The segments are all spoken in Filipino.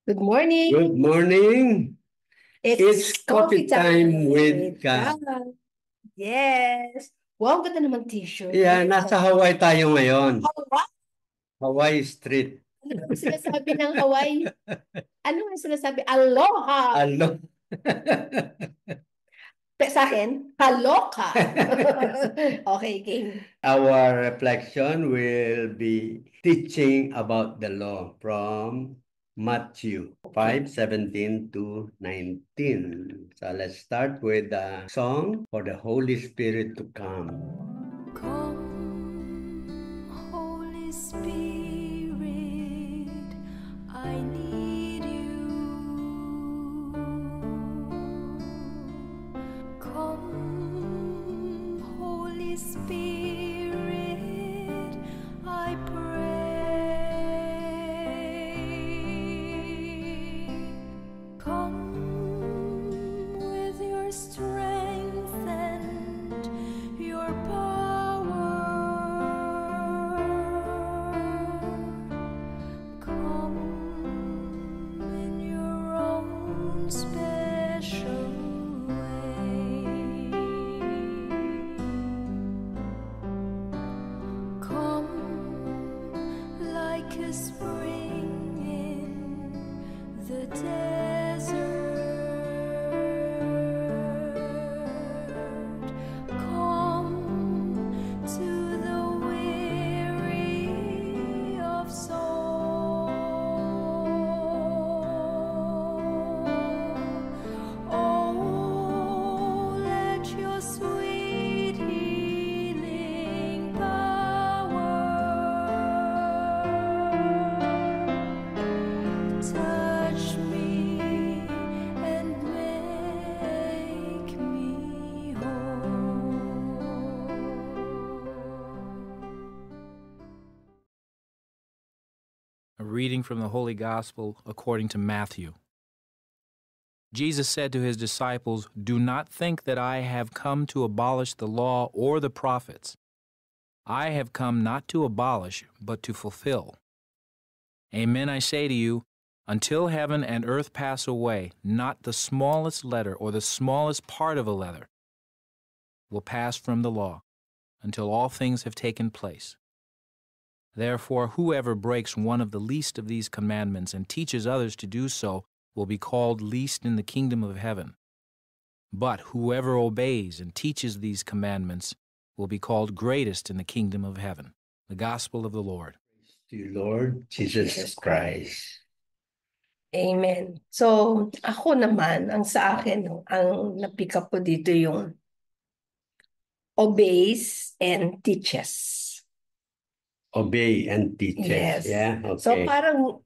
Good morning. Good morning. It's coffee time with God. Yes. Wow, ganda naman t-shirt. Yeah, nasa Hawaii tayo ngayon. Hawaii? Hawaii Street. Ano ang sinasabi ng Hawaii? Ano ang sinasabi? Aloha! Alo. Sa akin, kaloka. Okay, game. Our reflection will be teaching about the law from Matthew 5:17 to 19. So let's start with the song for the Holy Spirit to come. Come, Holy Spirit, I need you. Come, Holy Spirit, I pray. Come with your strength and your power. Come in your own special way. Come like a spring in the desert. Come to the weary of soul. Oh, let your sweet healing power touch me and make me whole. A reading from the Holy Gospel according to Matthew. Jesus said to his disciples, "Do not think that I have come to abolish the law or the prophets. I have come not to abolish, but to fulfill. Amen, I say to you, until heaven and earth pass away, not the smallest letter or the smallest part of a letter will pass from the law until all things have taken place. Therefore, whoever breaks one of the least of these commandments and teaches others to do so will be called least in the kingdom of heaven. But whoever obeys and teaches these commandments will be called greatest in the kingdom of heaven." The Gospel of the Lord. To you, Lord Jesus Christ. Amen. So, ako naman, ang sa akin, ang na-pick up ko dito yung obeys and teaches. Obey and teaches. Yes. Yeah, So, okay. parang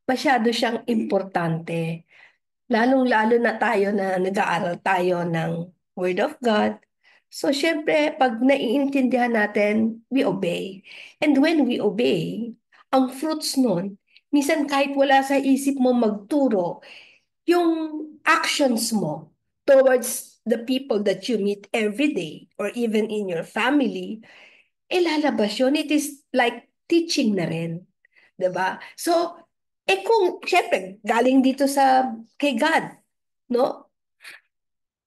masyado siyang importante. Lalong-lalo na tayo na nag-aaral tayo ng Word of God. So, syempre, pag naiintindihan natin, we obey. And when we obey, ang fruits nun, minsan kahit wala sa isip mo magturo, yung actions mo towards the people that you meet every day or even in your family, lalabas yun. It is like teaching na rin. 'Di ba? So, kung, syempre, galing dito kay God, no?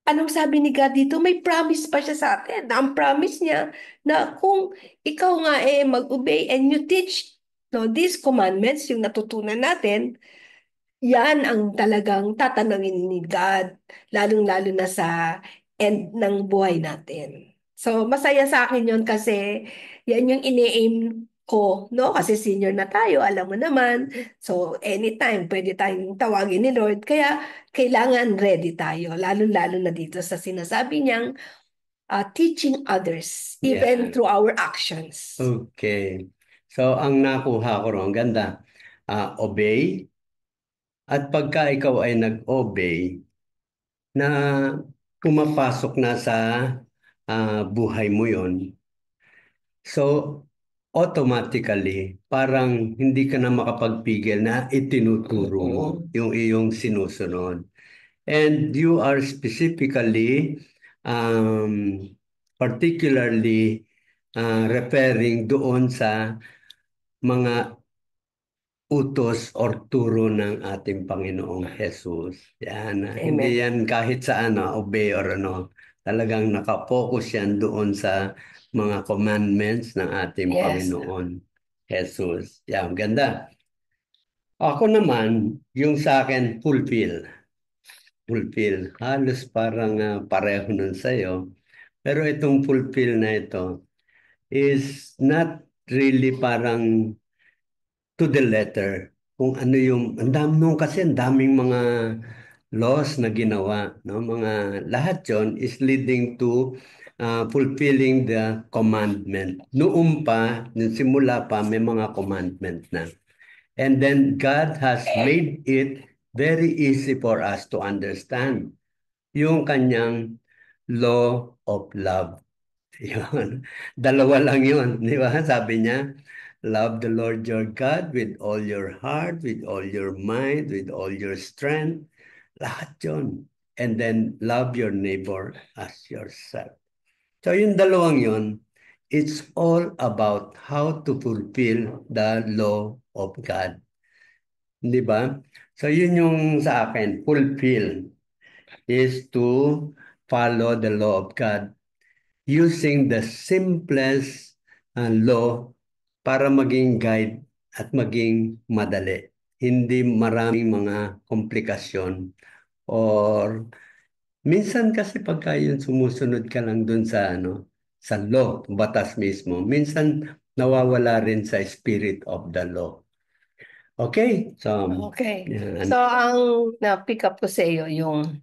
Anong sabi ni God dito? May promise pa siya sa atin. Ang promise niya na kung ikaw nga mag-obey and you teach no, these commandments, yung natutunan natin, yan ang talagang tatanungin ni God, lalong-lalo na sa end ng buhay natin. So, masaya sa akin yon kasi yan yung ini-aim ko, no? Kasi senior na tayo, alam mo naman. So, anytime, pwede tayong tawagin ni Lord. Kaya, kailangan ready tayo, lalo-lalo na dito sa sinasabi niyang teaching others, even Yeah. through our actions. Okay. So, ang nakuha ko ron, ang ganda. Obey. At pagka ikaw ay nag-obey, na pumapasok na sa buhay mo yon. So, automatically, parang hindi ka na makapagpigil na itinuturo mo yung iyong sinusunod. And you are specifically, particularly referring doon sa mga utos or turo ng ating Panginoong Jesus. Yan, hindi Amen. yan kahit saan obey or ano. Talagang nakapokus yan doon sa mga commandments ng ating Yes. Panginoon Jesus. Yan, ganda. Ako naman, yung sa akin, fulfill. Fulfill. Halos parang pareho nun sa'yo. Pero itong fulfill na ito is not really parang to the letter. Kung ano yung, ang dami nung kasi ang daming mga laws na ginawa, no? Mga lahat yon is leading to fulfilling the commandment. Noon pa, nung simula pa, may mga commandment na. And then God has made it very easy for us to understand yung kanyang law of love. Yun. Dalawa lang yun. Di ba? Sabi niya, love the Lord your God with all your heart, with all your mind, with all your strength. Lahat yun. And then love your neighbor as yourself. So yung dalawang yun, it's all about how to fulfill the law of God. Di ba? So yun yung sa akin, fulfill is to follow the law of God using the simplest law para maging guide at maging madali. Hindi maraming mga komplikasyon or minsan kasi pagka yun sumusunod ka lang dun sa sa law, batas mismo, minsan nawawala rin sa spirit of the law. Okay, so Okay. yan. So, ang na-pick up ko sa iyo yung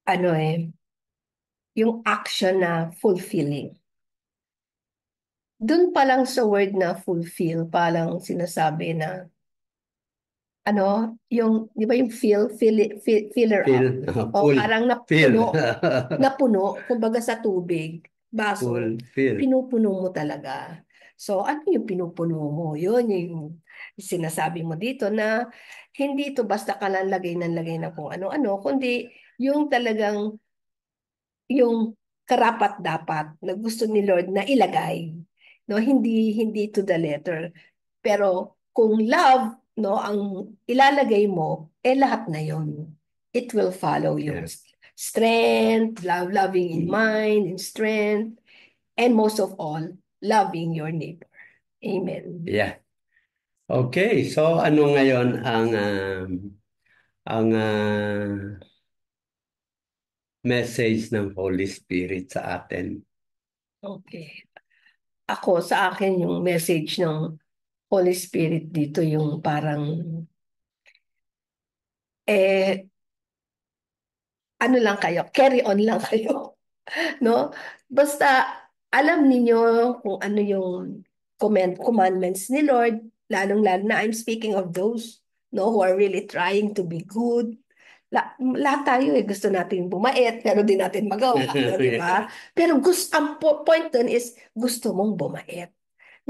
ano yung action na fulfilling. Doon pa lang sa word na fulfill, palang sinasabi na yung, di ba yung filler Feel, up. O full, parang feel, napuno, kumbaga sa tubig, baso, full, feel. pinupuno mo talaga. So, ano yung pinupuno mo? Yun yung sinasabi mo dito na hindi ito basta ka lang lagay ng kung ano-ano, kundi yung talagang yung karapat-dapat na gusto ni Lord na ilagay. No, hindi to the letter. Pero kung love, no, ang ilalagay mo, lahat na 'yon. It will follow you. Yeah. Strength, loving in mind, in strength, and most of all, loving your neighbor. Amen. Yeah. Okay, so ano ngayon ang message ng Holy Spirit sa atin? Okay. Ako, sa akin, yung message ng Holy Spirit dito, yung parang, ano lang kayo, carry on lang kayo. No? Basta alam ninyo kung ano yung commandments ni Lord, lalong-lalo na I'm speaking of those who are really trying to be good. Lahat tayo gusto natin bumait, pero di natin magawa, no, di ba? Pero ang point dun is gusto mong bumait.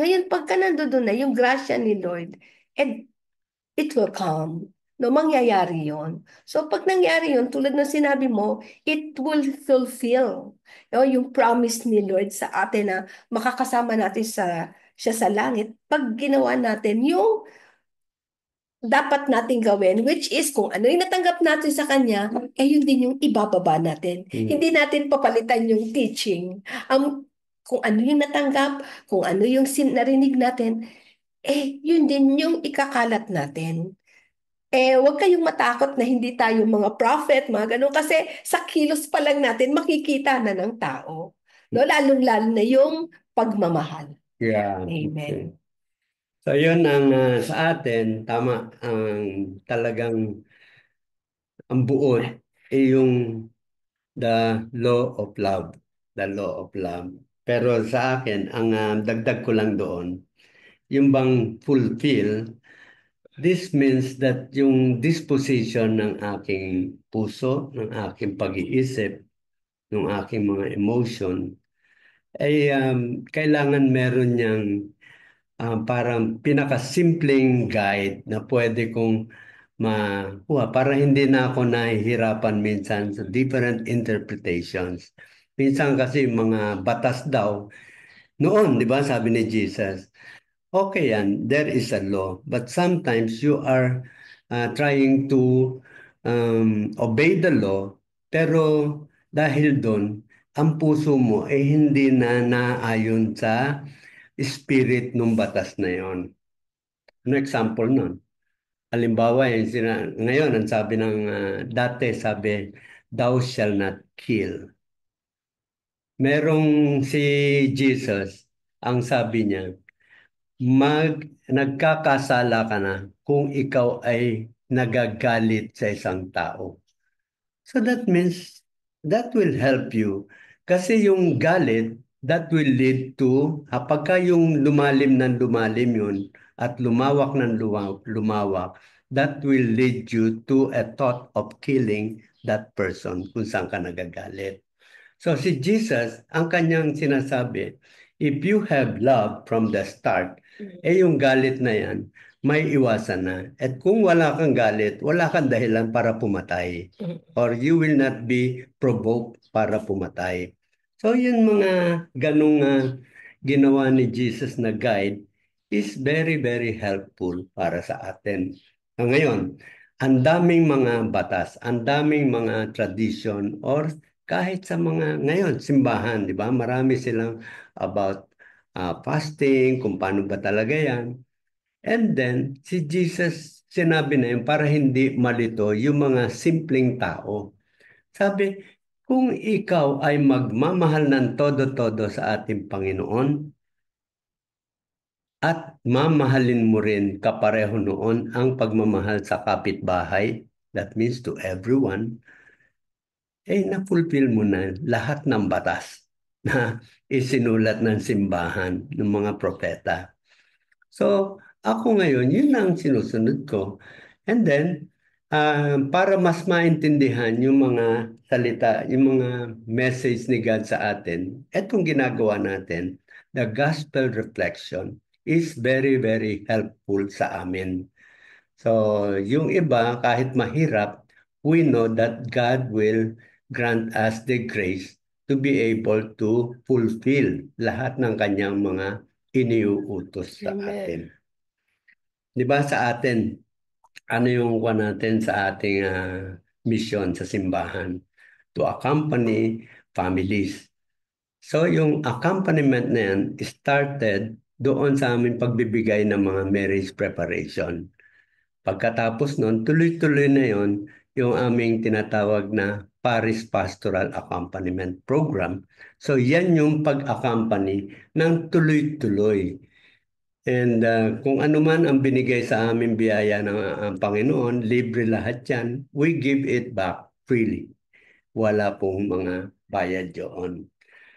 Ngayon, pagka nandoon na yung grasya ni Lord, and it will come. No, mangyayari yon. So pag nangyari yon, tulad ng sinabi mo, it will fulfill yung promise ni Lord sa atin na makakasama natin siya sa langit pag ginawa natin yung dapat nating gawin, which is kung ano yung natanggap natin sa Kanya, yun din yung ibababa natin. Hindi natin papalitan yung teaching. Kung ano yung natanggap, kung ano yung narinig natin, yun din yung ikakalat natin. Huwag kayong matakot na hindi tayo mga prophet, mga ganun, kasi sa kilos pa lang natin makikita na ng tao. No? Lalong-lalo na yung pagmamahal. Yeah. Amen. Okay. So yun ang sa atin, tama, ang talagang ang buod yung the law of love. The law of love. Pero sa akin, ang dagdag ko lang doon, yung bang fulfill, this means that yung disposition ng aking puso, ng aking pag-iisip, ng aking mga emotion, ay kailangan meron niyang parang pinakasimpleng guide na pwede kong makuha para hindi na ako nahihirapan minsan sa different interpretations. Minsan kasi mga batas daw, noon, di ba, sabi ni Jesus, okay yan, there is a law. But sometimes you are trying to obey the law, pero dahil doon, ang puso mo ay hindi na naayon sa spirit ng batas na yon. Ano example nun? Halimbawa, ngayon, ang sabi ng dati, sabi, thou shall not kill. Merong si Jesus, ang sabi niya, nagkakasala ka na kung ikaw ay nagagalit sa isang tao. So that means that will help you. Kasi yung galit, that will lead to, pagka yung lumalim ng lumalim yun at lumawak ng lumawak, that will lead you to a thought of killing that person kung saan ka nagagalit. So si Jesus, ang kanyang sinasabi, if you have love from the start, yung galit na yan, may iwasan na. At kung wala kang galit, wala kang dahilan para pumatay. Or you will not be provoked para pumatay. So yun mga ganong ginawa ni Jesus na guide is very, very helpful para sa atin. Ngayon, ang daming mga batas, ang daming mga tradition or kahit sa mga ngayon, simbahan, di ba? Marami silang about fasting, kung paano ba talaga yan. And then, si Jesus, sinabi na yun para hindi malito yung mga simpleng tao. Sabi, kung ikaw ay magmamahal ng todo-todo sa ating Panginoon, at mamahalin mo rin kapareho noon ang pagmamahal sa kapitbahay, that means to everyone, na-fulfill mo na lahat ng batas na isinulat ng simbahan ng mga propeta. So, ako ngayon, yun ang sinusunod ko. And then, para mas maintindihan yung mga salita, yung mga message ni God sa atin, etong ginagawa natin, the gospel reflection is very, very helpful sa amin. So, yung iba, kahit mahirap, we know that God will grant us the grace to be able to fulfill lahat ng kanyang mga iniuutos sa Amen. atin. Di ba sa atin, ano yung kuha natin sa ating mission sa simbahan? To accompany families. So yung accompaniment na yan started doon sa aming pagbibigay ng mga marriage preparation. Pagkatapos nun, tuloy-tuloy na yon yung aming tinatawag na Parish Pastoral Accompaniment Program. So yan yung pag-accompany ng tuloy-tuloy. And kung ano man ang binigay sa aming biyaya ng Panginoon, libre lahat yan, we give it back freely. Wala pong mga bayad doon.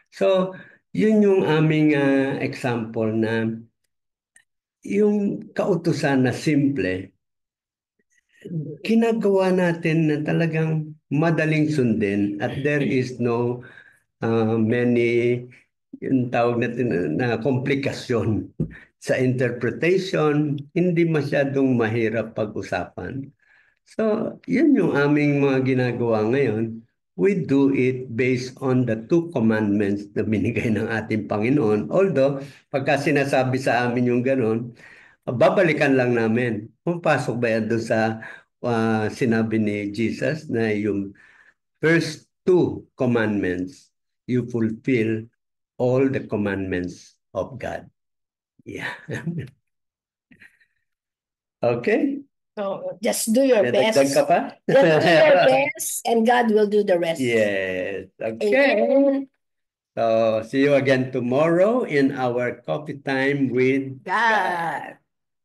So, yun yung aming example na yung kautusan na simple, ginagawa natin na talagang madaling sundin at there is no many yung tawag natin na komplikasyon sa interpretation, hindi masyadong mahirap pag-usapan. So, yun yung aming mga ginagawa ngayon. We do it based on the 2 commandments na binigay ng ating Panginoon. Although, pagka sinasabi sa amin yung ganon, babalikan lang namin. Kung pasok ba yan doon sa sinabi ni Jesus na yung first 2 commandments, you fulfill all the commandments of God. Yeah. Okay? So, just do your May best. dagdag ka pa? Just do your best and God will do the rest. Yes. Okay. Amen. So, see you again tomorrow in our coffee time with God.